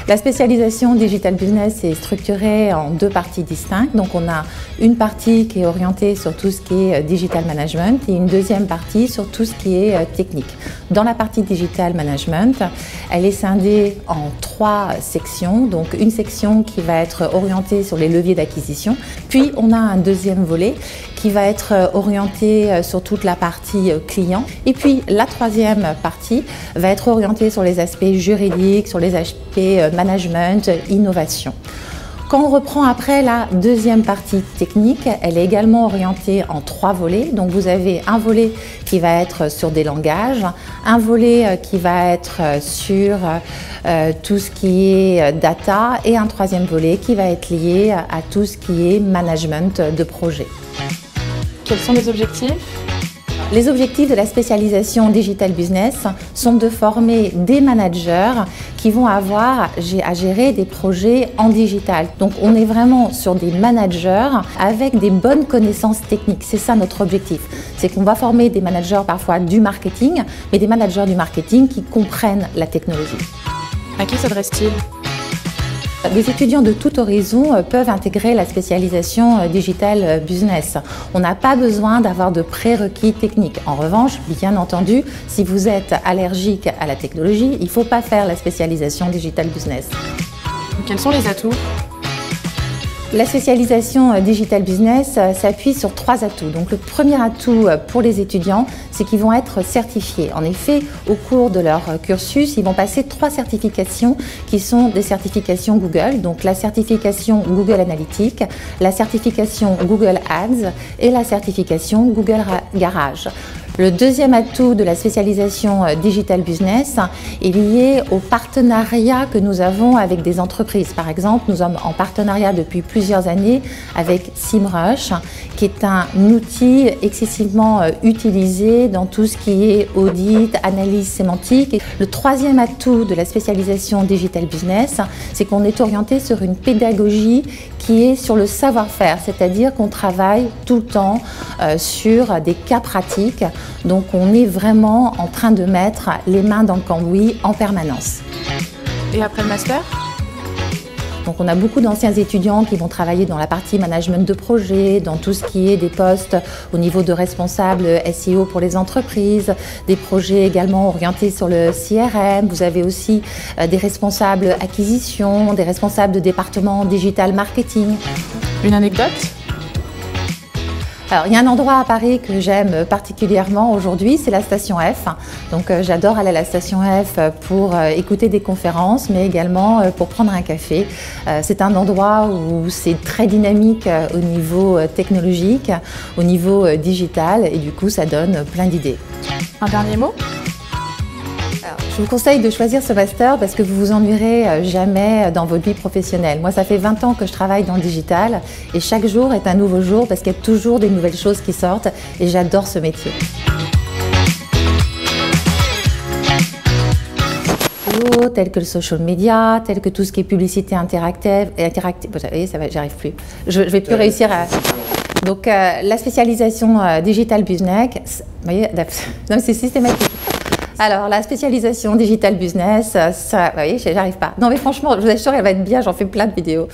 La spécialisation Digital Business est structurée en deux parties distinctes. Donc on a une partie qui est orientée sur tout ce qui est Digital Management et une deuxième partie sur tout ce qui est technique. Dans la partie Digital Management, elle est scindée en trois sections. Donc une section qui va être orientée sur les leviers d'acquisition. Puis on a un deuxième volet qui va être orienté sur toute la partie client. Et puis la troisième partie va être orientée sur les aspects juridiques, sur les aspects management, innovation. Quand on reprend après la deuxième partie technique, elle est également orientée en trois volets. Donc vous avez un volet qui va être sur des langages, un volet qui va être sur tout ce qui est data et un troisième volet qui va être lié à tout ce qui est management de projet. Quels sont les objectifs ? Les objectifs de la spécialisation Digital Business sont de former des managers qui vont avoir à gérer des projets en digital. Donc on est vraiment sur des managers avec des bonnes connaissances techniques. C'est ça notre objectif. C'est qu'on va former des managers parfois du marketing, mais des managers du marketing qui comprennent la technologie. À qui s'adresse-t-il ? Les étudiants de tout horizon peuvent intégrer la spécialisation Digital Business. On n'a pas besoin d'avoir de prérequis techniques. En revanche, bien entendu, si vous êtes allergique à la technologie, il ne faut pas faire la spécialisation Digital Business. Quels sont les atouts ? La spécialisation Digital Business s'appuie sur trois atouts. Donc le premier atout pour les étudiants, c'est qu'ils vont être certifiés. En effet, au cours de leur cursus, ils vont passer trois certifications qui sont des certifications Google. Donc la certification Google Analytics, la certification Google Ads et la certification Google Garage. Le deuxième atout de la spécialisation Digital Business est lié au partenariat que nous avons avec des entreprises. Par exemple, nous sommes en partenariat depuis plusieurs années avec SEMrush, qui est un outil excessivement utilisé dans tout ce qui est audit, analyse sémantique. Le troisième atout de la spécialisation Digital Business, c'est qu'on est orienté sur une pédagogie qui est sur le savoir-faire, c'est-à-dire qu'on travaille tout le temps sur des cas pratiques. Donc on est vraiment en train de mettre les mains dans le cambouis en permanence. Et après le master ? Donc on a beaucoup d'anciens étudiants qui vont travailler dans la partie management de projet, dans tout ce qui est des postes au niveau de responsables SEO pour les entreprises, des projets également orientés sur le CRM. Vous avez aussi des responsables acquisition, des responsables de département digital marketing. Une anecdote ? Alors, il y a un endroit à Paris que j'aime particulièrement aujourd'hui, c'est la station F. Donc, j'adore aller à la station F pour écouter des conférences, mais également pour prendre un café. C'est un endroit où c'est très dynamique au niveau technologique, au niveau digital, et du coup, ça donne plein d'idées. Un dernier mot ? Je vous conseille de choisir ce master parce que vous vous ennuierez jamais dans votre vie professionnelle. Moi, ça fait 20 ans que je travaille dans le digital et chaque jour est un nouveau jour parce qu'il y a toujours des nouvelles choses qui sortent et j'adore ce métier. Tels que le social media, tel que tout ce qui est publicité interactive. Vous voyez, ça va, j'arrive plus. Je vais plus réussir à... Donc, la spécialisation Digital Business, vous voyez, non, c'est systématique. Alors, la spécialisation Digital Business, ça, vous voyez, j'arrive pas. Non, mais franchement, je vous assure, elle va être bien, j'en fais plein de vidéos.